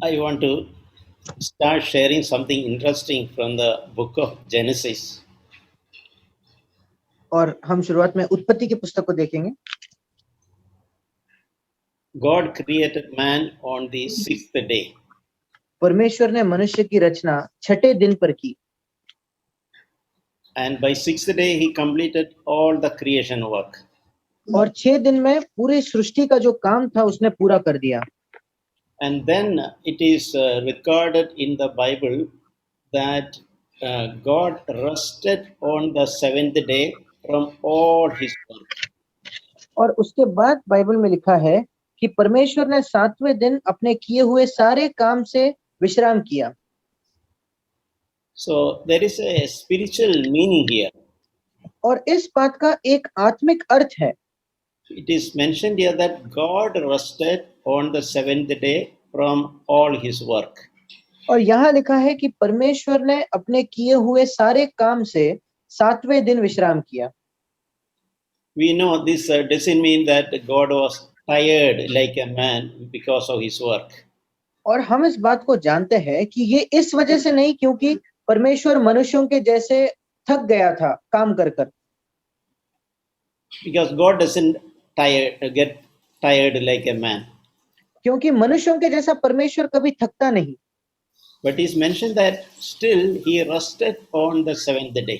I want to start sharing something interesting from the book of Genesis. और हम शुरुआत में उत्पत्ति की पुस्तक को देखेंगे। God created man on the sixth day, परमेश्वर ने मनुष्य की रचना छठे दिन पर की and by sixth day he completed all the creation work. और 6 दिन में पूरी सृष्टि का जो काम था उसने पूरा कर दिया। And then it is recorded in the Bible that God rested on the seventh day from all his work. और उसके बाद बाइबल में लिखा है कि परमेश्वर ने 7वें दिन अपने किए हुए सारे काम से विश्राम किया। So there is a spiritual meaning here. और इस बात का एक आत्मिक अर्थ है। It is mentioned here that God rested on the seventh day from all his work. और यहाँ लिखा है कि परमेश्वर ने अपने किए हुए सारे काम से 7वें दिन विश्राम किया। We know this doesn't mean that God was tired like a man because of his work. और हम इस बात को जानते हैं कि ये इस वजह से नहीं क्योंकि परमेश्वर मनुष्यों के जैसे थक गया था काम कर कर। Because God doesn't get tired like a man. क्योंकि मनुष्यों के जैसा परमेश्वर कभी थकता नहीं। But it's mentioned that still he rested on the seventh day.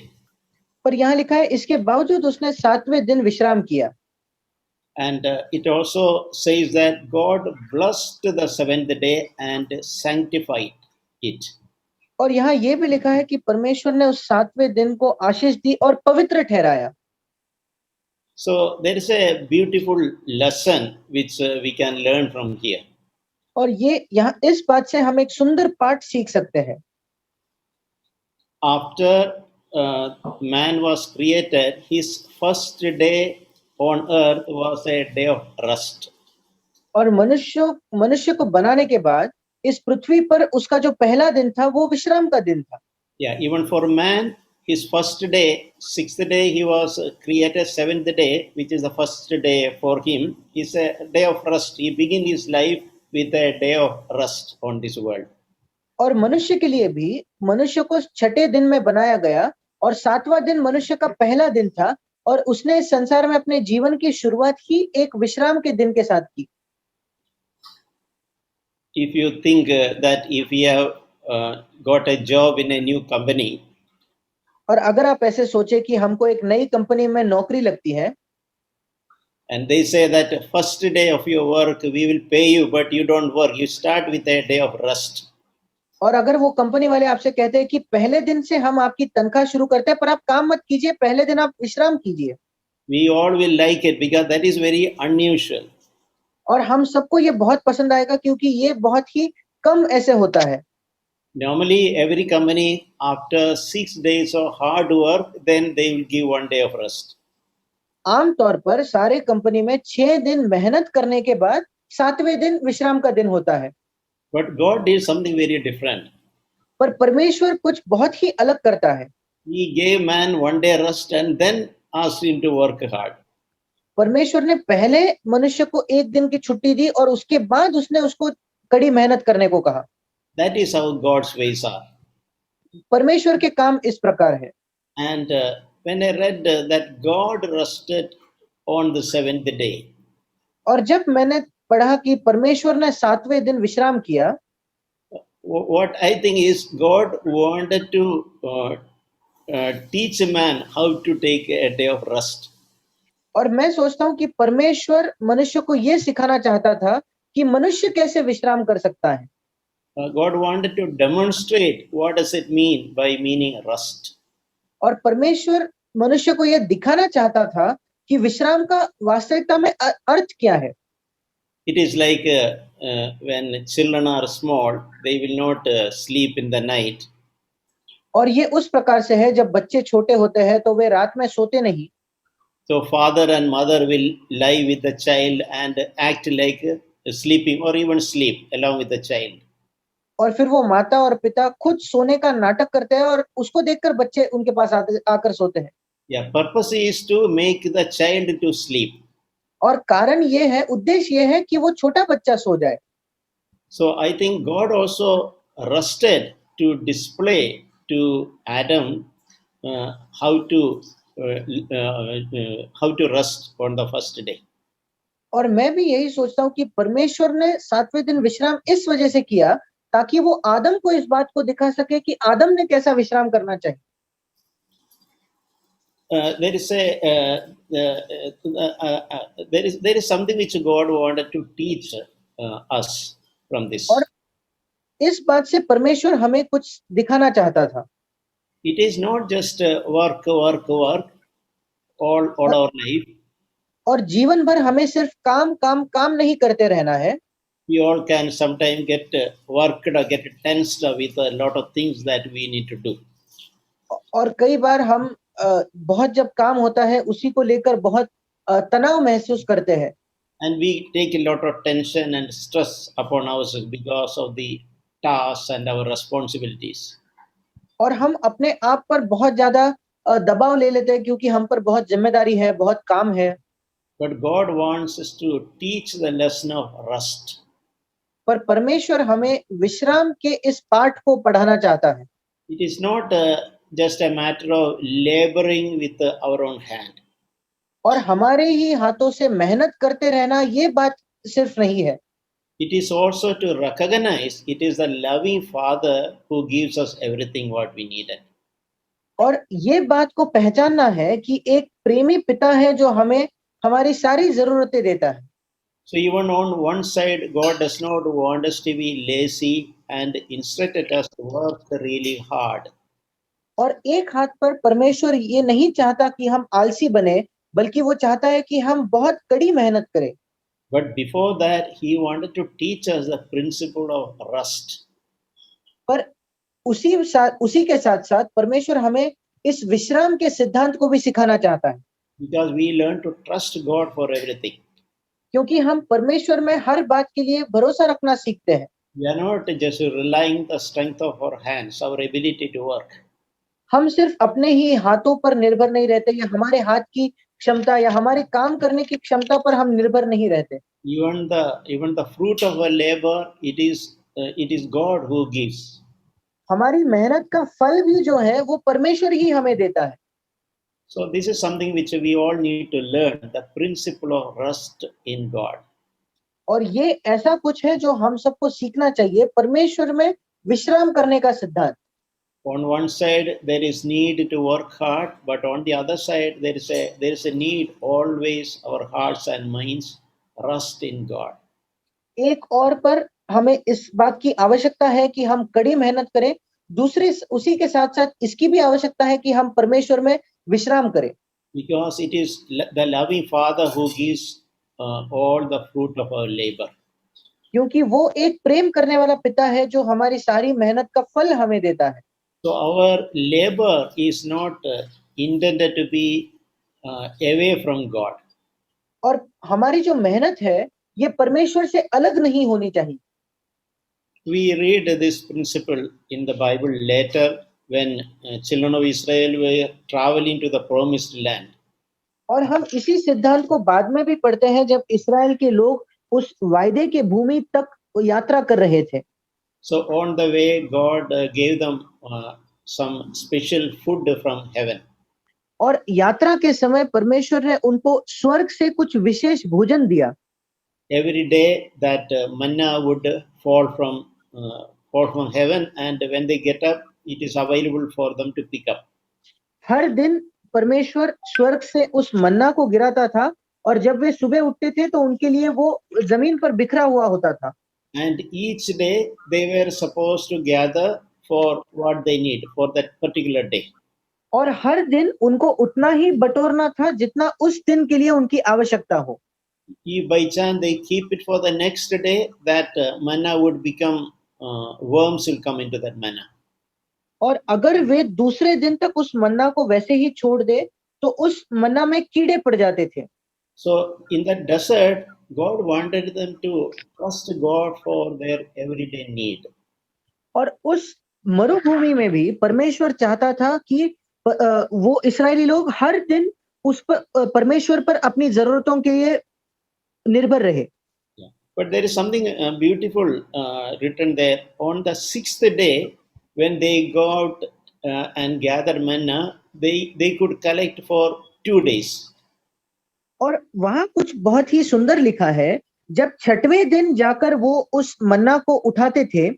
पर यहाँ लिखा है इसके बावजूद उसने 7वें दिन विश्राम किया। And it also says that God blessed the seventh day and sanctified it. और यहाँ ये भी लिखा है कि परमेश्वर ने उस 7वें दिन को आशीष दी और पवित्र ठहराया। So there is a beautiful lesson which we can learn from here. और ये यहाँ इस बात से हम एक सुंदर पाठ सीख सकते हैं। After man was created, his first day on earth was a day of rest. और मनुष्य को बनाने के बाद इस पृथ्वी पर उसका जो पहला दिन था वो विश्राम का दिन था। Yeah, even for man, his first day, sixth day, he was created. Seventh day, which is the first day for him, is a day of rest. He begin his life with a day of rest on this world. और मनुष्य के लिए भी मनुष्य को छठे दिन में बनाया गया और 7वां दिन मनुष्य का पहला दिन था और उसने इस संसार में अपने जीवन की शुरुआत ही एक विश्राम के दिन के साथ की। If you think that if you have got a job in a new company, और अगर आप ऐसे सोचे कि हमको एक नई कंपनी में नौकरी लगती है and they say that first day of your work we will pay you, but you don't work, you start with a day of rest. और अगर वो कंपनी वाले आपसे कहते हैं कि पहले दिन से हम आपकी तनख्वाह शुरू करते हैं पर आप काम मत कीजिए, पहले दिन आप विश्राम कीजिए। We all will like it because that is very unusual. और हम सबको ये बहुत पसंद आएगा क्योंकि ये बहुत ही कम ऐसे होता है। Normally every company after 6 days of hard work then they will give 1 day of rest. आम तौर पर सारे कंपनी में 6 दिन मेहनत करने के बाद 7वें दिन विश्राम का दिन होता है। But God did something very different. पर परमेश्वर कुछ बहुत ही अलग करता है। He gave man 1 day rest and then asked him to work hard. परमेश्वर ने पहले मनुष्य को एक दिन की छुट्टी दी और उसके बाद उसने उसको कड़ी मेहनत करने को कहा। That is how God's ways are. परमेश्वर के काम इस प्रकार है। And when I read that God rested on the seventh day, और जब मैंने पढ़ा कि परमेश्वर ने 7वें दिन विश्राम किया, what I think is God wanted to teach man how to take a day of rest. और मैं सोचता हूं कि परमेश्वर मनुष्य को यह सिखाना चाहता था कि मनुष्य कैसे विश्राम कर सकता है। God wanted to demonstrate what does it mean by meaning rest. और परमेश्वर मनुष्य को यह दिखाना चाहता था कि विश्राम का वास्तविकता में अर्थ क्या है। It is like when children are small, they will not sleep in the night. और ये उस प्रकार से है जब बच्चे छोटे होते हैं तो वे रात में सोते नहीं। So father and mother will lie with the child and act like sleeping or even sleep along with the child. और फिर वो माता और पिता खुद सोने का नाटक करते हैं और उसको देखकर बच्चे उनके पास आकर सोते हैं। Yeah, purpose is to make the child to sleep. और कारण ये है, उद्देश्य ये है कि वो छोटा बच्चा सो जाए। So I think God also rested to display to Adam uh, how to how to rest on the first day. और मैं भी यही सोचता हूँ कि परमेश्वर ने 7वें दिन विश्राम इस वजह से किया ताकि वो आदम को इस बात को दिखा सके कि आदम ने कैसा विश्राम करना चाहिए। There is a there is something which God wanted to teach us from this. और इस बात से परमेश्वर हमें कुछ दिखाना चाहता था। It is not just work all our life. और जीवन भर हमें सिर्फ काम काम काम नहीं करते रहना है। We all can sometimes get worked or get tensed with a lot of things that we need to do. और कई बार हम बहुत जब काम होता है उसी को लेकर बहुत तनाव महसूस करते हैं। And we take a lot of tension and stress upon ourselves because of the tasks and our responsibilities. और हम अपने आप पर बहुत ज्यादा दबाव ले लेते हैं क्योंकि हम पर बहुत जिम्मेदारी है, बहुत काम है। But God wants us to teach the lesson of rest. पर परमेश्वर हमें विश्राम के इस पाठ को पढ़ाना चाहता है। It is not just a matter of laboring with our own hand. और हमारे ही हाथों से मेहनत करते रहना ये बात सिर्फ नहीं है। It is also to recognize it is the loving Father who gives us everything what we needed. और ये बात को पहचानना है कि एक प्रेमी पिता है जो हमें हमारी सारी जरूरतें देता है। So even on one side, God does not want us to be lazy and instructed us to work really hard. और एक हाथ पर परमेश्वर ये नहीं चाहता कि हम आलसी बने, बल्कि वो चाहता है कि हम बहुत कड़ी मेहनत करें। But before that, He wanted to teach us the principle of rest. पर उसी के साथ साथ परमेश्वर हमें इस विश्राम के सिद्धांत को भी सिखाना चाहता है। Because we learn to trust God for everything. क्योंकि हम परमेश्वर में हर बात के लिए भरोसा रखना सीखते हैं। We are not just relying the strength of our hands, our ability to work. हम सिर्फ अपने ही हाथों पर निर्भर नहीं रहते या हमारे हाथ की क्षमता या हमारे काम करने की क्षमता पर हम निर्भर नहीं रहते। Even the fruit of our labor, it is God who gives. हमारी मेहनत का फल भी जो है वो परमेश्वर ही हमें देता है। So this is something which we all need to learn, the principle of rest in God. और ये ऐसा कुछ है जो हम सबको सीखना चाहिए, परमेश्वर में विश्राम करने का सिद्धांत। On one side there is need to work hard, but on the other side there is a need always our hearts and minds rest in God. एक और पर हमें इस बात की आवश्यकता है कि हम कड़ी मेहनत करें, दूसरे उसी के साथ साथ इसकी भी आवश्यकता है कि हम परमेश्वर में विश्राम करें। Because it is the loving Father who gives all the fruit of our labor. क्योंकि वो एक प्रेम करने वाला पिता है जो हमारी सारी मेहनत का फल हमें देता है। So our labor is not intended to be away from God. और हमारी जो मेहनत है ये परमेश्वर से अलग नहीं होनी चाहिए। We read this principle in the Bible later when children of Israel were traveling to the promised land. और हम इसी सिद्धांत को बाद में भी पढ़ते हैं जब इस्राएल के लोग उस वायदे के भूमि तक यात्रा कर रहे थे। So on the way, God gave them some special food from heaven. और यात्रा के समय परमेश्वर ने उनको स्वर्ग से कुछ विशेष भोजन दिया। Every day that manna would fall from heaven, and when they get up, it is available for them to pick up. हर दिन परमेश्वर स्वर्ग से उस मन्ना को गिराता था और जब वे सुबह उठते थे तो उनके लिए वो जमीन पर बिखरा हुआ होता था। And each day they were supposed to gather for what they need for that particular day. और हर दिन उनको उतना ही बटोरना था जितना उस दिन के लिए उनकी आवश्यकता हो। If by chance they keep it for the next day, that manna would become worms will come into that manna. और अगर वे दूसरे दिन तक उस मन्ना को वैसे ही छोड़ दे तो उस मन्ना में कीड़े पड़ जाते थे। So in that desert, God wanted them to trust God for their everyday need. और उस मरुभूमि में भी परमेश्वर चाहता था कि वो इस्राएली लोग हर दिन उस पर परमेश्वर पर अपनी जरूरतों के लिए निर्भर रहे। But there is something beautiful written there. On the sixth day, when they go out and gather manna, they could collect for 2 days. और वहां कुछ बहुत ही सुंदर लिखा है, जब छठवें दिन जाकर वो उस मन्ना को उठाते थे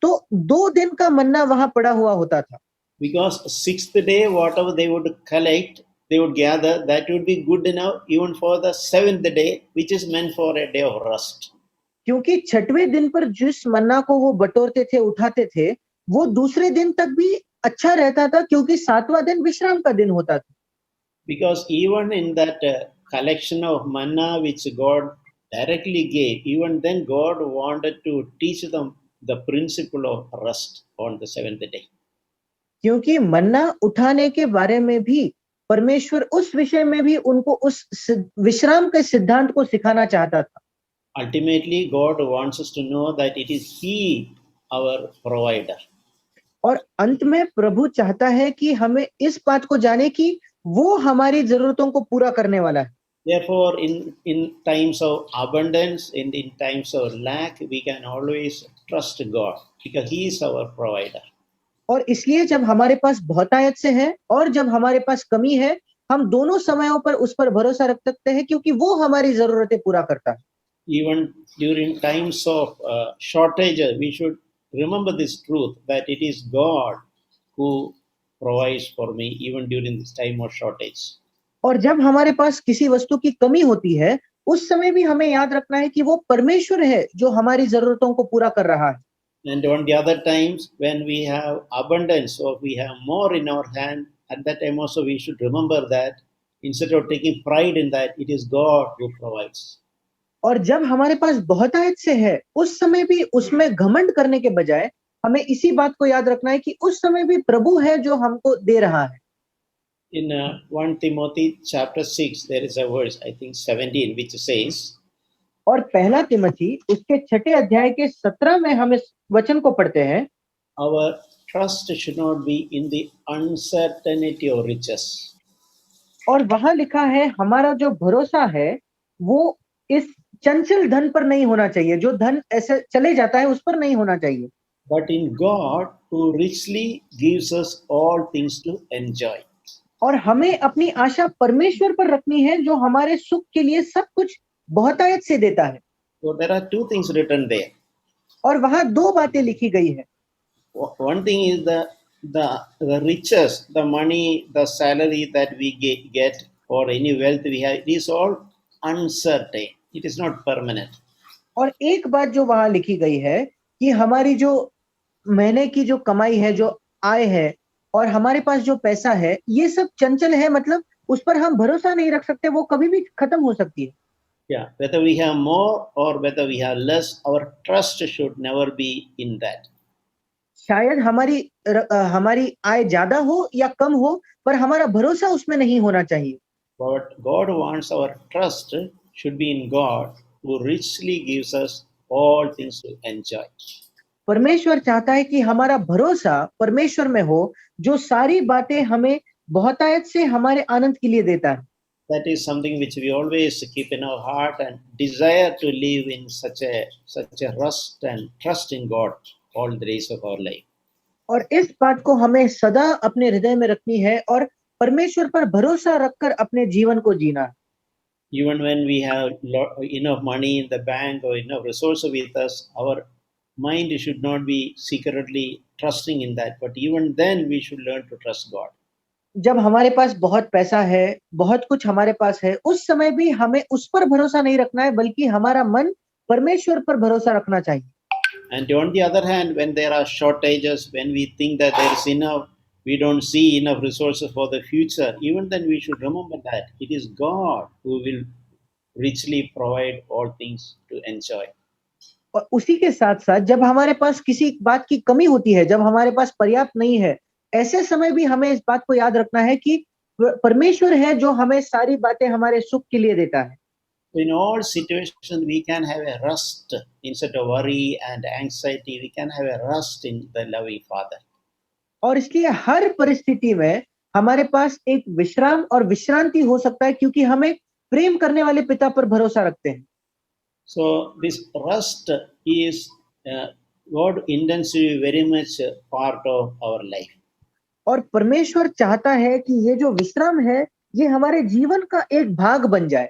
तो 2 दिन का मन्ना वहां पड़ा हुआ होता था। Because sixth day, whatever they would collect, they would gather, that would be good enough even for the seventh day, which is meant for a day of rest. क्योंकि छठवें दिन पर जिस मन्ना को वो बटोरते थे, उठाते थे, वो दूसरे दिन तक भी अच्छा रहता था, क्योंकि 7वां दिन विश्राम का दिन होता था। Because even in that collection of manna which God directly gave, even then God wanted to teach them the principle of rest on the seventh day. क्योंकि मन्ना उठाने के बारे में भी परमेश्वर उस विषय में भी उनको उस विश्राम के सिद्धांत को सिखाना चाहता था। Ultimately, God wants us to know that it is He, our provider. और अंत में प्रभु चाहता है कि हमें इस बात को जाने कि वो हमारी जरूरतों को पूरा करने वाला है। Therefore, in times of abundance, in times of lack, we can always trust God because He is our provider. और इसलिए जब हमारे पास बहुतायत से है और जब हमारे पास कमी है, हम दोनों समयों पर उस पर भरोसा रख सकते हैं, क्योंकि वो हमारी जरूरतें पूरा करता है। Even during times of shortage, we should remember this truth that it is God who provides for me even during this time of shortage. और जब हमारे पास किसी वस्तु की कमी होती है, उस समय भी हमें याद रखना है कि वो परमेश्वर है जो हमारी जरूरतों को पूरा कर रहा है। And on the other times when we have abundance or we have more in our hand, at that time also we should remember that instead of taking pride in that, it is God who provides. और जब हमारे पास बहुतायत से है, उस समय भी उसमें घमंड करने के बजाय हमें इसी बात को याद रखना है कि उस समय भी प्रभु है जो हमको दे रहा है। In 1 Timothy chapter 6, there is a verse, I think 17, which says, और पहला तिमोथी उसके 6 अध्याय के 17 में हम इस वचन को पढ़ते हैं, our trust should not be in the uncertainty of riches. और वहां लिखा है हमारा जो भरोसा है वो इस चंचल धन पर नहीं होना चाहिए, जो धन ऐसे चले जाता है उस पर नहीं होना चाहिए, But in God who richly gives us all things to enjoy. और हमें अपनी आशा परमेश्वर पर रखनी है जो हमारे सुख के लिए सब कुछ बहुतायत से देता है। So there are two things written there. और वहां 2 बातें लिखी गई है। One thing is the riches, the money, the salary that we get or any wealth we have, it is all uncertain. It is not permanent. और एक बात जो वहां लिखी गई है कि हमारी जो महीने की जो कमाई है, जो आय है, और हमारे पास जो पैसा है, ये सब चंचल है, मतलब उस पर हम भरोसा नहीं रख सकते, वो कभी भी खत्म हो सकती है। Yeah, whether we have more or whether we have less, our trust should never be in that. शायद हमारी आय ज्यादा हो या कम हो, पर हमारा भरोसा उसमें नहीं होना चाहिए। But God wants our trust should be in God who richly gives us all things to enjoy. परमेश्वर चाहता है कि हमारा भरोसा परमेश्वर में हो, जो सारी बातें हमें बहुतायत से हमारे आनंद के लिए देता है। That is something which we always keep in our heart and desire to live in such a rest and trust in God all the days of our life. और इस बात को हमें सदा अपने हृदय में रखनी है और परमेश्वर पर भरोसा रखकर अपने जीवन को जीना है। Even when we have enough money in the bank or enough resources with us, our mind should not be secretly trusting in that, but even then we should learn to trust God. जब हमारे पास बहुत पैसा है, बहुत कुछ हमारे पास है, उस समय भी हमें उस पर भरोसा नहीं रखना है, बल्कि हमारा मन परमेश्वर पर भरोसा रखना चाहिए। And on the other hand, when there are shortages, when we think that there is enough, we don't see enough resources for the future, even then we should remember that it is God who will richly provide all things to enjoy. और उसी के साथ साथ जब हमारे पास किसी बात की कमी होती है, जब हमारे पास पर्याप्त नहीं है, ऐसे समय भी हमें इस बात को याद रखना है कि परमेश्वर है जो हमें सारी बातें हमारे सुख के लिए देता है। In all situations, we can have a rest instead of worry and anxiety. We can have a rest in the loving Father. और इसलिए हर परिस्थिति में हमारे पास एक विश्राम और विश्रांति हो सकता है, क्योंकि हमें प्रेम करने वाले पिता पर भरोसा रखते हैं। So this rest is God intends to be very much part of our life. और परमेश्वर चाहता है कि ये जो विश्राम है ये हमारे जीवन का एक भाग बन जाए।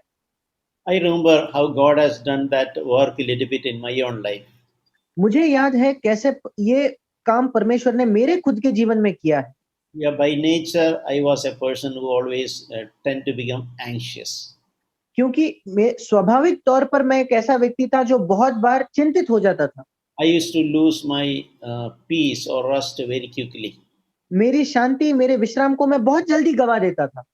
I remember how God has done that work a little bit in my own life. मुझे याद है कैसे ये काम परमेश्वर ने मेरे खुद के जीवन में किया है। Yeah, by nature, I was a person who always tend to become anxious. क्योंकि मैं स्वाभाविक तौर पर मैं एक ऐसा व्यक्ति था जो बहुत बार चिंतित हो जाता था। I used to lose my peace or rest very quickly. मेरी शांति, मेरे विश्राम को मैं बहुत जल्दी गवा देता था।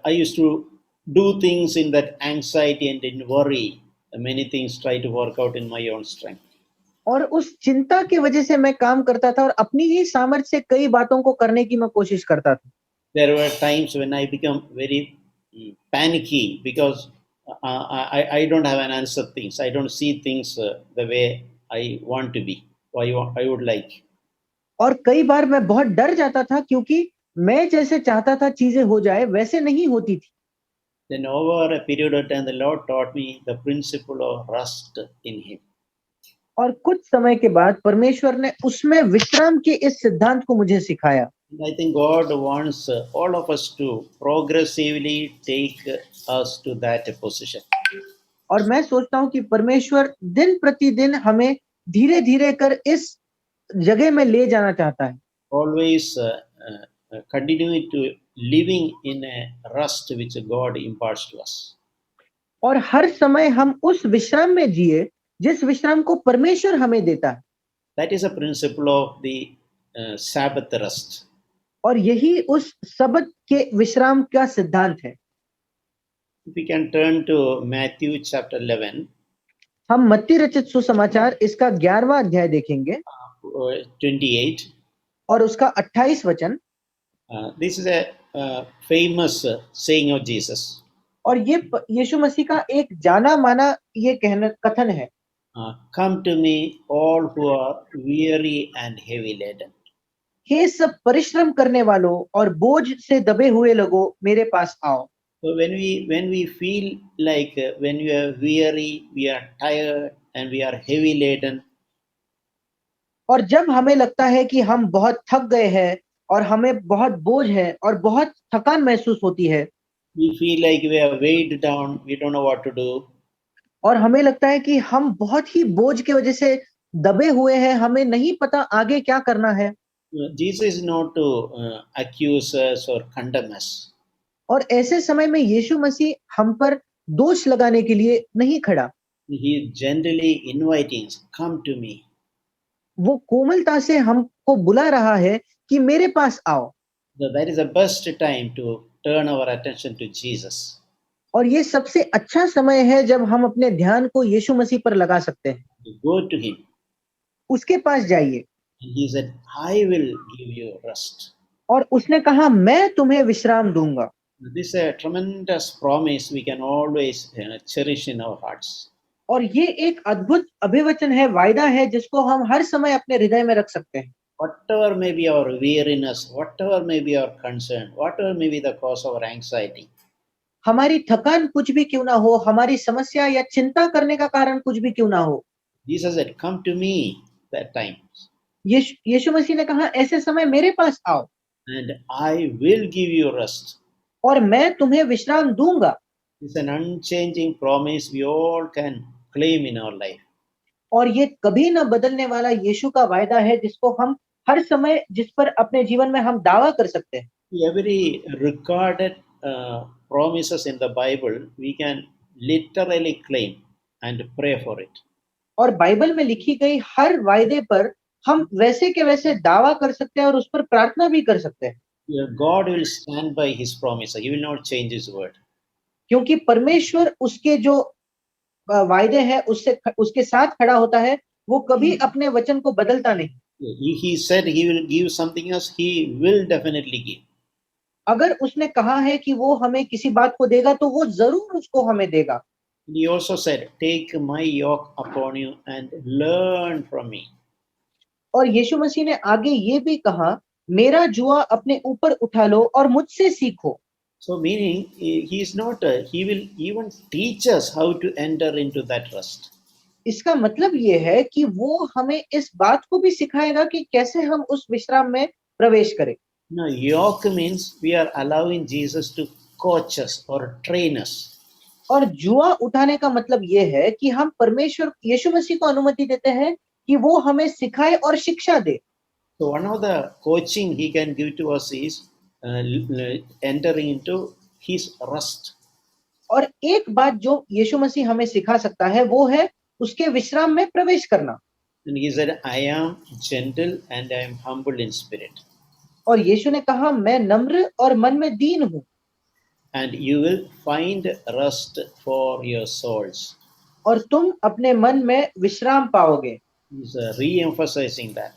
I used to do things in that anxiety and in worry. Many things try to work out in my own strength. और उस चिंता की वजह से मैं काम करता था और अपनी ही सामर्थ्य से कई बातों को करने की मैं कोशिश करता था। There were times when I become very panicky because I don't have an answer things. I don't see things the way I want to be, or I would like. और कई बार मैं बहुत डर जाता था क्योंकि मैं जैसे चाहता था चीजें हो जाए वैसे नहीं होती थी। Then over a period of time, the Lord taught me the principle of rest in Him. और कुछ समय के बाद परमेश्वर ने उसमें विश्राम के इस सिद्धांत को मुझे सिखाया। And I think God wants all of us to progressively take us to that position. और मैं सोचता हूँ कि परमेश्वर दिन प्रतिदिन हमें धीरे धीरे कर इस जगह में ले जाना चाहता है। Always continue to living in a rest which God imparts to us. और हर समय हम उस विश्राम में जिए जिस विश्राम को परमेश्वर हमें देता है। That is a principle of the Sabbath rest. और यही उस सबत के विश्राम का सिद्धांत है। If we can turn to Matthew chapter 11, हम मत्ती रचित सुसमाचार इसका 11वां अध्याय देखेंगे 28. और उसका 28 वचन। This is a famous saying of Jesus. और ये यीशु मसीह का एक जाना माना ये कथन है। Come to me, all who are weary and heavy laden. हे सब परिश्रम करने वालों और बोझ से दबे हुए लोगों मेरे पास आओ। So when we feel like when we are weary, we are tired, and we are heavy laden, और जब हमें लगता है कि हम बहुत थक गए हैं और हमें बहुत बोझ है और बहुत थकान महसूस होती है, we feel like we are weighed down, we don't know what to do. और हमें लगता है कि हम बहुत ही बोझ की वजह से दबे हुए हैं, हमें नहीं पता आगे क्या करना है। Jesus is not to accuse us or condemn us. और ऐसे समय में यीशु मसीह हम पर दोष लगाने के लिए नहीं खड़ा। He is gently inviting us, come to me. वो कोमलता से हमको बुला रहा है कि मेरे पास आओ। So that is the best time to turn our attention to Jesus. और ये सबसे अच्छा समय है जब हम अपने ध्यान को यीशु मसीह पर लगा सकते हैं। To go to Him. उसके पास जाइए। And He said, I will give you rest. और उसने कहा मैं तुम्हें विश्राम दूंगा। This is a tremendous promise we can always cherish in our hearts. और ये एक अद्भुत अभिवचन है, वायदा है जिसको हम हर समय अपने हृदय में रख सकते हैं। Whatever may be our weariness, whatever may be our concern, whatever may be the cause of our anxiety, हमारी थकान कुछ भी क्यों ना हो, हमारी समस्या या चिंता करने का कारण कुछ भी क्यों ना हो, Jesus said, come to me that time, यीशु मसीह ने कहा ऐसे समय मेरे पास आओ and I will give you rest. और मैं तुम्हें विश्राम दूंगा। It's an unchanging promise we all can claim in our life. और ये कभी न बदलने वाला यीशु का वायदा है जिसको हम हर समय जिस पर अपने जीवन में हम दावा कर सकते हैं। Every recorded promises in the Bible, we can literally claim and pray for it. और बाइबल में लिखी गई हर वायदे पर हम वैसे के वैसे दावा कर सकते हैं और उस पर प्रार्थना भी कर सकते हैं। God will stand by His promise. He will not change His word. क्योंकि परमेश्वर उसके जो वायदे हैं उसके साथ खड़ा होता है, वो कभी अपने वचन को बदलता नहीं। He said He will give something else. He will definitely give. अगर उसने कहा है कि वो हमें किसी बात को देगा तो वो जरूर उसको हमें देगा। He also said, take my yoke upon you and learn from me. और यीशु मसीह ने आगे ये भी कहा, मेरा जुआ अपने ऊपर उठा लो और मुझसे सीखो। So, meaning he is not, he will even teach us how to enter into that rest. इसका मतलब ये है कि वो हमें इस बात को भी सिखाएगा कि कैसे हम उस विश्राम में प्रवेश करें। Now, yoke means we are allowing Jesus to coach us or train us. और जुआ उठाने का मतलब ये है कि हम परमेश्वर यीशु मसीह को अनुमति देते हैं कि वो हमें सिखाए और शिक्षा दे। So, one of the coaching he can give to us is entering into his rest. और एक बात जो यीशु मसीह हमें सिखा सकता है वो है उसके विश्राम में प्रवेश करना। And he said, I am gentle and I am humble in spirit. और यीशु ने कहा मैं नम्र और मन में दीन हूँ And you will find rest for your souls. और तुम अपने मन में विश्राम पाओगे। He's re-emphasizing that.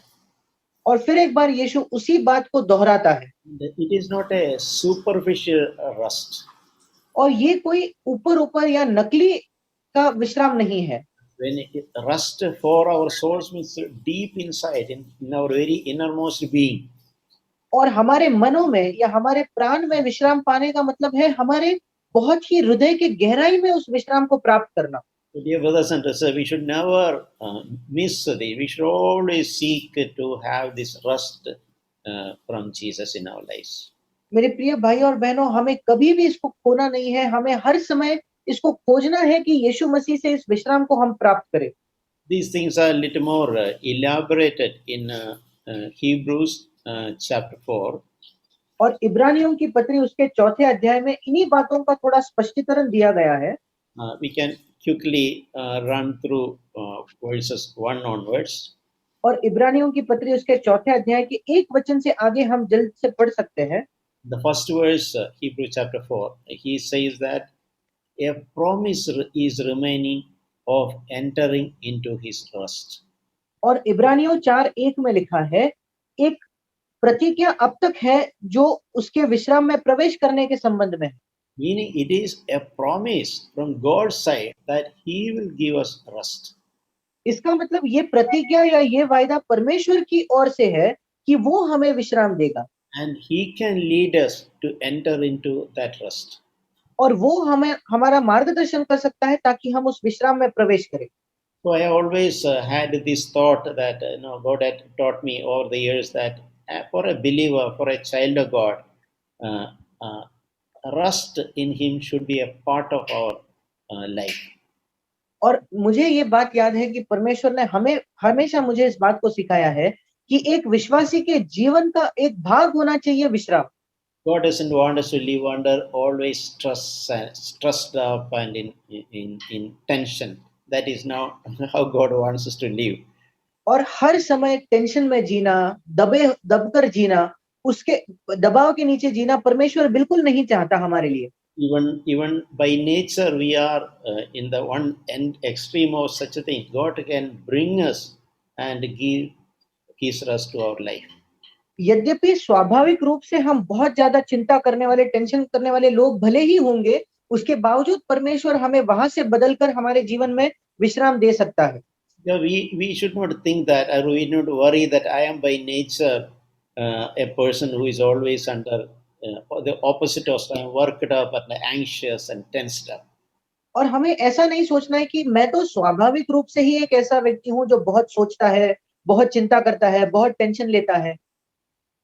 और फिर एक बार यीशु उसी बात को दोहराता है। It is not a superficial rest. और ये कोई ऊपर ऊपर या नकली का विश्राम नहीं है। When rest for our souls means deep inside, in our very innermost being. और हमारे मनों में या हमारे प्राण में विश्राम पाने का मतलब है हमारे बहुत ही हृदय के गहराई में उस विश्राम को प्राप्त करना। So dear brothers and sisters, we should never miss this. We should always seek to have this rest from Jesus in our lives. मेरे प्रिय भाई और बहनों, हमें कभी भी इसको खोना नहीं है। हमें हर समय इसको खोजना है कि यीशु मसीह से इस विश्राम को हम प्राप्त करें। These things are a little more elaborated in Hebrews chapter 4. और इब्रानियों की पत्री उसके 4थे अध्याय में इन्हीं बातों का थोड़ा स्पष्टीकरण दिया गया है। We can quickly run through verses 1 onwards. और इब्रानियों की पत्री उसके 4थे अध्याय के 1 वचन से आगे हम जल्द से पढ़ सकते हैं। The first verse, Hebrews chapter 4, he says that a promise is remaining of entering into his rest. और इब्रानियों 4:1 में लिखा है, एक प्रतिज्ञा अब तक है जो उसके विश्राम में प्रवेश करने के संबंध में है। Meaning, it is a promise from God's side that he will give us rest. इसका मतलब ये प्रतिज्ञा या ये वायदा परमेश्वर की ओर से है कि वो हमें विश्राम देगा And he can lead us to enter into that rest. और वो हमें हमारा मार्गदर्शन कर सकता है ताकि हम उस विश्राम में प्रवेश करें। So I always had this thought that God had taught me over the years that for a believer, for a child of God, uh, uh, rest in Him should be a part of our life. और मुझे ये बात याद है कि परमेश्वर ने हमें हमेशा मुझे इस बात को सिखाया है कि एक विश्वासी के जीवन का एक भाग होना चाहिए विश्राम। God doesn't want us to live under always stressed up and in tension. That is not how God wants us to live. और हर समय टेंशन में जीना, दबकर जीना, उसके दबाव के नीचे जीना परमेश्वर बिल्कुल नहीं चाहता हमारे लिए। Even by nature we are in the one end extreme of such a thing. God can bring us and give his rest to our life. यद्यपि स्वाभाविक रूप से हम बहुत ज्यादा चिंता करने वाले, टेंशन करने वाले लोग भले ही होंगे, उसके बावजूद परमेश्वर हमें वहां से बदलकर हमारे जीवन में विश्राम दे सकता है। Yeah, we should not think that, or we should not worry that I am by nature a person who is always under the opposite of worked up and anxious and tensed up. और हमें ऐसा नहीं सोचना है कि मैं तो स्वाभाविक रूप से ही एक ऐसा व्यक्ति हूँ जो बहुत सोचता है, बहुत चिंता करता है, बहुत टेंशन लेता है।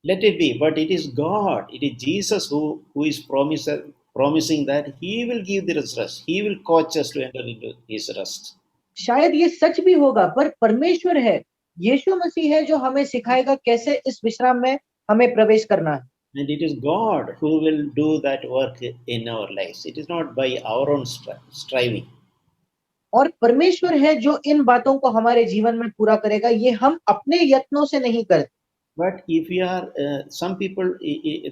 Let it be, but it is God, it is Jesus who is promising that He will give the rest. He will coach us to enter into His rest. शायद ये सच भी होगा, पर परमेश्वर है, यीशु मसीह है जो हमें सिखाएगा कैसे इस विश्राम में हमें प्रवेश करना है। And it is God who will do that work in our lives. It is not by our own striving. और परमेश्वर है जो इन बातों को हमारे जीवन में पूरा करेगा, ये हम अपने यत्नों से नहीं करते। But if we are, some people,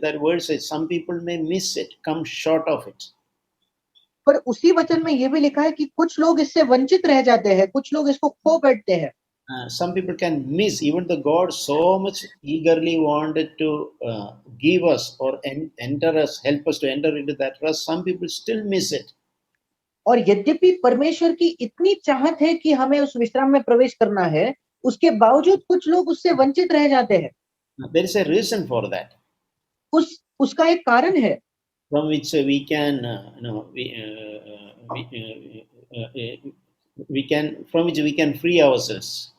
that word says, some people may miss it, come short of it. पर उसी वचन में ये भी लिखा है कि कुछ लोग इससे वंचित रह जाते हैं, कुछ लोग इसको खो बैठते हैं। Some people can miss, even though God so much eagerly wanted to give us or enter us, help us to enter into that rest, some people still miss it. और यद्यपि परमेश्वर की इतनी चाहत है कि हमें उस विश्राम में प्रवेश करना है, उसके बावजूद कुछ लोग उससे वंचित रह जाते हैं। There is a reason for that. उसका एक कारण है। from which we can, we can, from which we can free ourselves.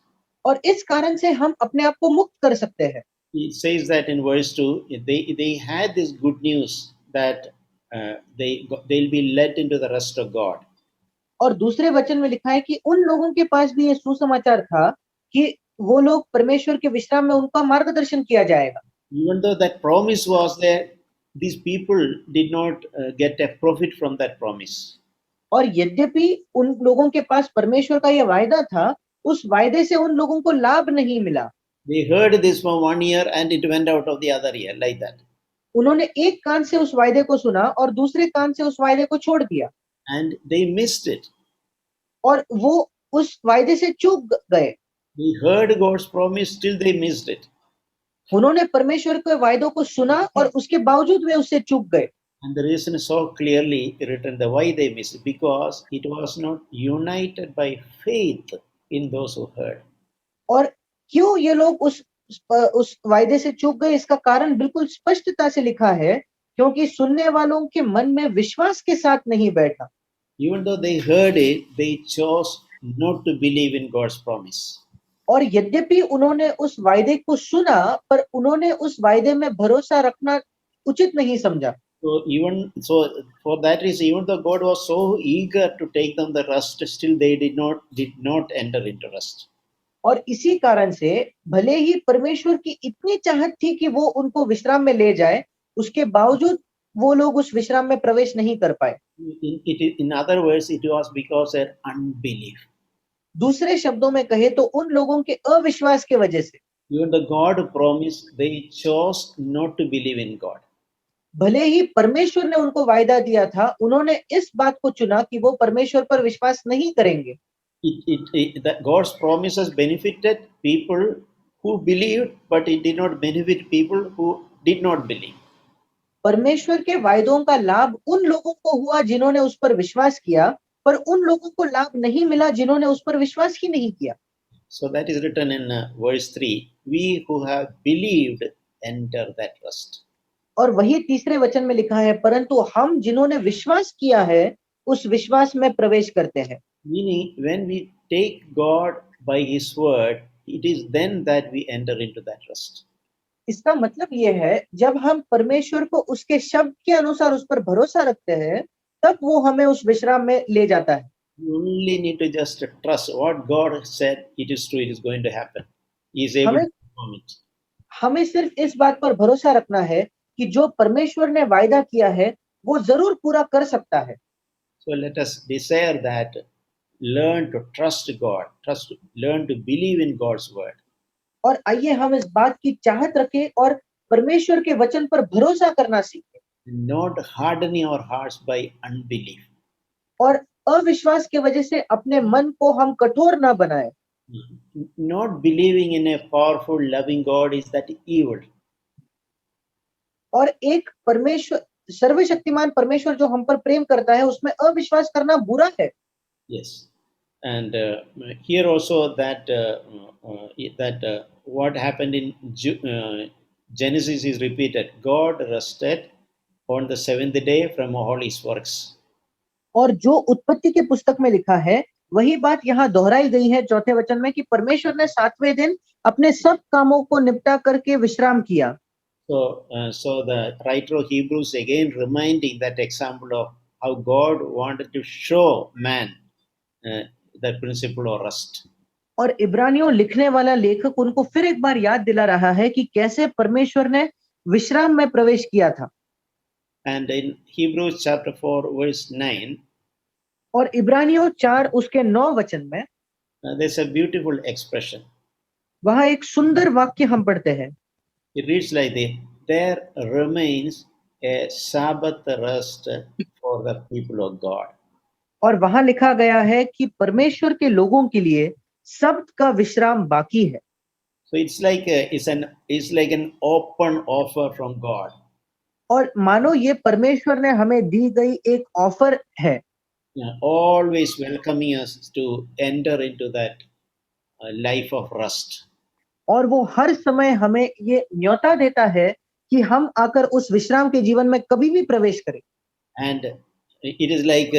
और इस कारण से हम अपने आप को मुक्त कर सकते हैं। It says that in verse 2, they had this good news that they'll be led into the rest of God. और दूसरे वचन में लिखा है कि उन लोगों के पास भी ये सुसमाचार था कि वो लोग परमेश्वर के विश्राम में उनका मार्गदर्शन किया जाएगा। Even though that promise was there, these people did not get a profit from that promise. और यद्यपि उन लोगों के पास परमेश्वर का ये वायदा था, उस वायदे से उन लोगों को लाभ नहीं मिला। They heard this from one ear and it went out of the other ear, like that. उन्होंने एक कान से उस वायदे को सुना और दूसरे कान से उस वायदे को छोड़ दिया And they missed it. और वो उस वायदे से चूक गए। They heard God's promise, still they missed it. उन्होंने परमेश्वर के वायदों को सुना और उसके बावजूद वे उससे चूक गए। And the reason is so clearly written, the why they missed it, because it was not united by faith in those who heard. और क्यों ये लोग उस वायदे से चूक गए, इसका कारण बिल्कुल स्पष्टता से लिखा है, क्योंकि सुनने वालों के मन में विश्वास के साथ नहीं बैठा। Even though they heard it, they chose not to believe in God's promise. और यद्यपि उन्होंने उस वायदे को सुना, पर उन्होंने उस वायदे में भरोसा रखना उचित नहीं समझा। So for that reason, even though God was so eager to take them the rest, still they did not enter into rest. और इसी कारण से भले ही परमेश्वर की इतनी चाहत थी कि वो उनको विश्राम में ले जाए, उसके बावजूद वो लोग उस विश्राम में प्रवेश नहीं कर पाए। In other words, it was because of unbelief. दूसरे शब्दों में कहे तो उन लोगों के अविश्वास के वजह से। Even the God promised, they chose not to believe in God. भले ही परमेश्वर ने उनको वायदा दिया था, उन्होंने इस बात को चुना कि वो परमेश्वर पर विश्वास नहीं करेंगे। That God's promises benefited people who believed, but it did not benefit people who did not believe. परमेश्वर के वायदों का लाभ उन लोगों को हुआ जिन्होंने उस पर विश्वास किया, पर उन लोगों को लाभ नहीं मिला जिन्होंने उस पर विश्वास ही नहीं किया। So that is written in verse 3, we who have believed enter that rest. और वही तीसरे वचन में लिखा है, परंतु हम जिन्होंने विश्वास किया है उस विश्वास में प्रवेश करते हैं। Meaning, when we take God by His word, it is then that we enter into that rest. इसका मतलब ये है, जब हम परमेश्वर को उसके शब्द के अनुसार उस पर भरोसा रखते हैं, तब वो हमें उस विश्राम में ले जाता है। You only need to just trust what God said. It is true. It is going to happen. He is able to perform it. हमें सिर्फ इस बात पर भरोसा रखना है कि जो परमेश्वर ने वायदा किया है वो जरूर पूरा कर सकता है। So let us desire that, learn to trust God, learn to believe in God's word. और आइए हम इस बात की चाहत रखें और परमेश्वर के वचन पर भरोसा करना सीखें। Not hardening our hearts by unbelief. और अविश्वास के वजह से अपने मन को हम कठोर ना बनाएं। Not believing in a powerful, loving God is that evil. और एक परमेश्वर, सर्वशक्तिमान परमेश्वर जो हम पर प्रेम करता है, उसमें अविश्वास करना बुरा है। Yes, and here also that what happened in Genesis is repeated. God rested on the seventh day from all His works. और जो उत्पत्ति के पुस्तक में लिखा है, वही बात यहाँ दोहराई गई है चौथे वचन में कि परमेश्वर ने सातवें दिन अपने सब कामों को निपटा करके विश्राम किया। So the writer of Hebrews again reminding that example of how God wanted to show man that principle of rest. और इब्रानियों लिखने वाला लेखक उनको फिर एक बार याद दिला रहा है कि कैसे परमेश्वर ने विश्राम में प्रवेश किया था। And in Hebrews chapter 4 verse 9, और इब्रानियों 4 उसके 9 वचन में there's a beautiful expression. वहां एक सुंदर वाक्य हम पढ़ते हैं। It reads like this: there remains a Sabbath rest for the people of God. और वहां लिखा गया है कि परमेश्वर के लोगों के लिए सब्त का विश्राम बाकी है। So it's like an open offer from God. और मानो ये परमेश्वर ने हमें दी गई एक ऑफर है। Always welcoming us to enter into that life of rest. और वो हर समय हमें ये न्योता देता है कि हम आकर उस विश्राम के जीवन में कभी भी प्रवेश करें। And it is like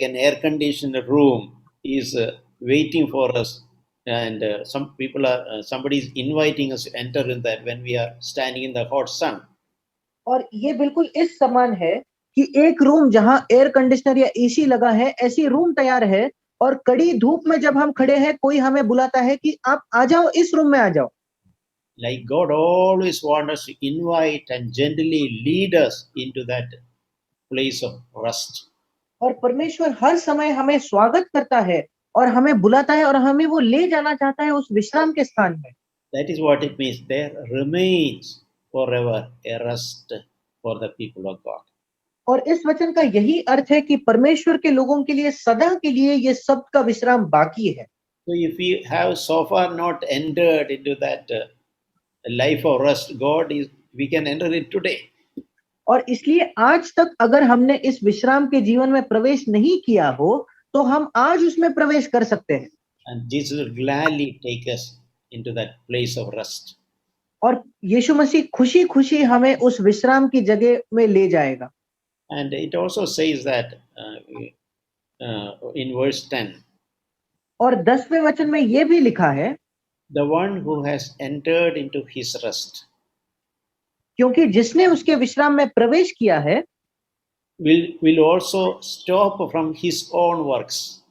an air conditioned room is waiting for us, and some people are somebody is inviting us to enter in that when we are standing in the hot sun. और ये बिल्कुल इस समान है कि एक room जहां air conditioner या एसी लगा है, ऐसी रूम तैयार है और कड़ी धूप में जब हम खड़े हैं, कोई हमें बुलाता है कि आप आ जाओ, इस रूम में आ जाओ। Like God always wants us to invite and gently lead us into that place of rest. और परमेश्वर हर समय हमें स्वागत करता है और हमें बुलाता है और हमें वो ले जाना चाहता है उस विश्राम के स्थान में। That is what it means. There remains forever a rest for the people of God. और इस वचन का यही अर्थ है कि परमेश्वर के लोगों के लिए सदा के लिए ये सब का विश्राम बाकी है। So if we have so far not entered into that life of rest, we can enter it today. और इसलिए आज तक अगर हमने इस विश्राम के जीवन में प्रवेश नहीं किया हो, तो हम आज उसमें प्रवेश कर सकते हैं। And Jesus will gladly take us into that place of rest. और यीशु मसीह खुशी खुशी हमें उस विश्राम की जगह में ले जाएगा। And it also says that in verse 10, और 10वें वचन में ये भी लिखा है, the one who has entered into his rest क्योंकि जिसने उसके विश्राम में प्रवेश किया है will also stop from his own works.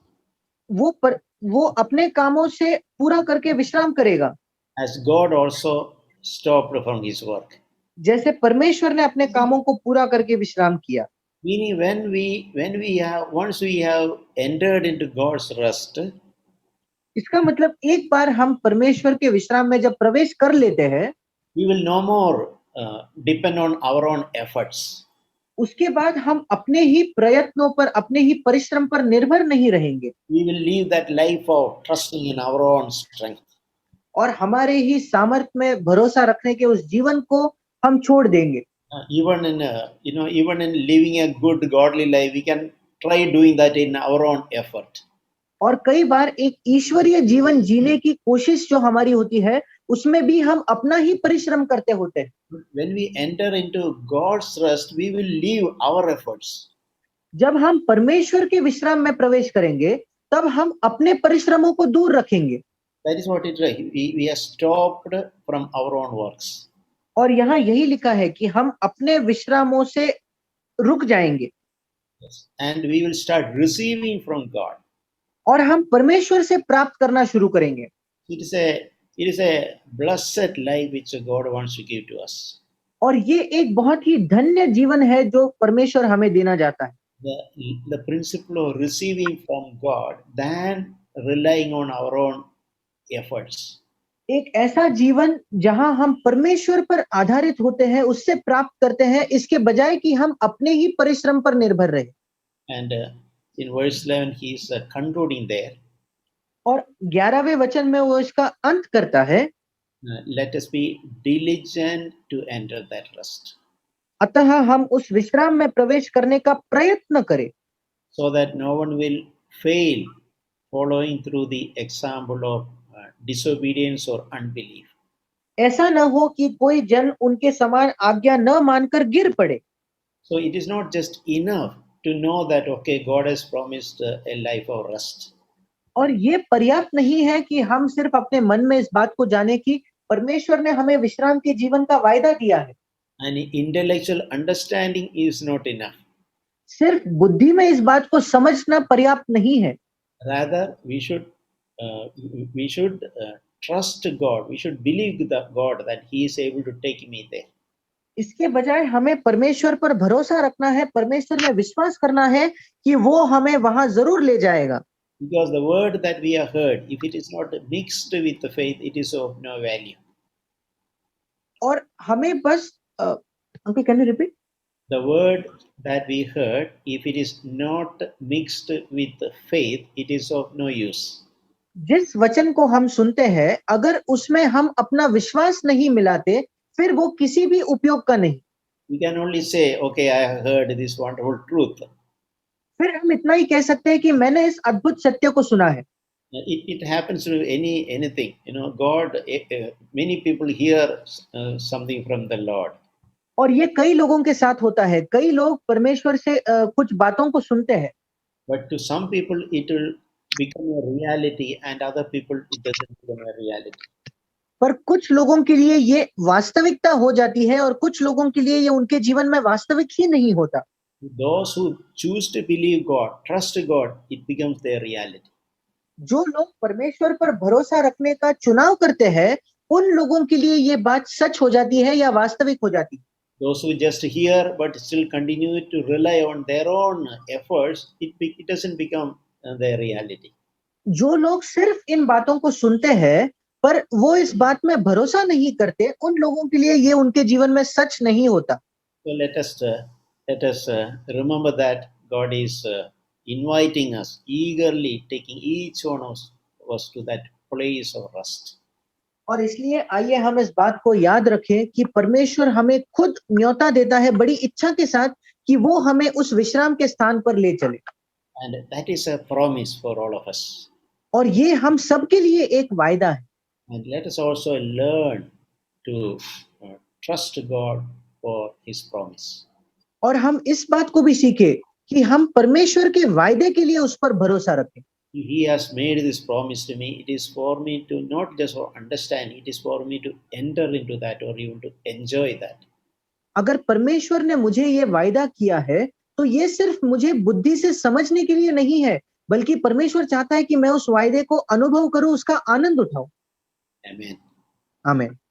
वो अपने कामों से पूरा करके विश्राम करेगा, As God also stopped from his work. जैसे परमेश्वर ने अपने कामों को पूरा करके विश्राम किया। Meaning once we have entered into God's rest, इसका मतलब एक बार हम परमेश्वर के विश्राम में जब प्रवेश कर लेते हैं, we will no more depend on our own efforts. उसके बाद हम अपने ही प्रयत्नों पर, अपने ही परिश्रम पर निर्भर नहीं रहेंगे। We will live that life of trusting in our own strength. और हमारे ही सामर्थ्य में भरोसा रखने के उस जीवन को हम छोड़ देंगे। Even in living a good godly life, we can try doing that in our own effort. और कई बार एक ईश्वरीय जीवन जीने की कोशिश जो हमारी होती है, उसमें भी हम अपना ही परिश्रम करते होते हैं। When we enter into God's rest, we will leave our efforts. जब हम परमेश्वर के विश्राम में प्रवेश करेंगे, तब हम अपने परिश्रमों को दूर रखेंगे। That is what it is. We are stopped from our own works. और यहाँ यही लिखा है कि हम अपने विश्रामों से रुक जाएंगे। Yes. And we will start receiving from God. और हम परमेश्वर से प्राप्त करना शुरू करेंगे। It is a blessed life which God wants to give to us. और ये एक बहुत ही धन्य जीवन है जो परमेश्वर हमें देना चाहता है। The principle of receiving from God than relying on our own efforts. एक ऐसा जीवन जहां हम परमेश्वर पर आधारित होते हैं, उससे प्राप्त करते हैं, इसके बजाय कि हम अपने ही परिश्रम पर निर्भर रहे। And in verse 11 he is concluding there. और 11वें वचन में वो इसका अंत करता है, let us be diligent to enter that rest. अतः हम उस विश्राम में प्रवेश करने का प्रयत्न करें, so that no one will fail following through the example of disobedience or unbelief. ऐसा न हो कि कोई जन उनके समान आज्ञा न मानकर गिर पड़े। So it is not just enough to know that okay, God has promised a life of rest. और ये पर्याप्त नहीं है कि हम सिर्फ अपने मन में इस बात को जाने कि परमेश्वर ने हमें विश्राम के जीवन का वायदा दिया है। And intellectual understanding is not enough. सिर्फ बुद्धि में इस बात को समझना पर्याप्त नहीं है। Rather, we should trust God. We should believe God that He is able to take me there. इसके बजाय हमें परमेश्वर पर भरोसा रखना है, परमेश्वर में विश्वास करना है कि वो हमें वहां जरूर ले जाएगा। Because the word that we have heard, if it is not mixed with the faith, it is of no value. और हमें बस uncle, can you repeat? The word that we heard, if it is not mixed with faith, it is of no use. जिस वचन को हम सुनते हैं, अगर उसमें हम अपना विश्वास नहीं मिलाते, फिर वो किसी भी उपयोग का नहीं। We can only say, okay, I have heard this wonderful truth. फिर हम इतना ही कह सकते हैं कि मैंने इस अद्भुत सत्य को सुना है। It happens to anything. God, many people hear something from the Lord. और ये कई लोगों के साथ होता है, कई लोग परमेश्वर से कुछ बातों को सुनते हैं, But to some people, it will become a reality, and other people, it doesn't become a reality. पर कुछ लोगों के लिए ये वास्तविकता हो जाती है और कुछ लोगों के लिए ये उनके जीवन में वास्तविक ही नहीं होता। Those who choose to believe God, trust God, it becomes their reality. जो लोग परमेश्वर पर भरोसा रखने का चुनाव करते हैं, उन लोगों के लिए ये बात सच हो जाती है या वास्तविक हो जाती है। Those who just hear but still continue to rely on their own efforts, it doesn't become their reality. जो लोग सिर्फ इन बातों को सुनते हैं पर वो इस बात में भरोसा नहीं करते, उन लोगों के लिए ये उनके जीवन में सच नहीं होता। So let us remember that God is inviting us, eagerly taking each one of us to that place of rest. और इसलिए आइए हम इस बात को याद रखें कि परमेश्वर हमें खुद न्योता देता है बड़ी इच्छा के साथ कि वो हमें उस विश्राम के स्थान पर ले चले। And that is a promise for all of us. और ये हम सबके लिए एक वायदा है। And let us also learn to trust God for His promise. और हम इस बात को भी सीखे कि हम परमेश्वर के वायदे के लिए उस पर भरोसा रखें। He has made this promise to me. It is for me to not just understand, it is for me to enter into that or even to enjoy that. अगर परमेश्वर ने मुझे ये वायदा किया है तो ये सिर्फ मुझे बुद्धि से समझने के लिए नहीं है, बल्कि परमेश्वर चाहता है कि मैं उस वायदे को अनुभव करूं, उसका आनंद उठाऊं। Amen. आमीन।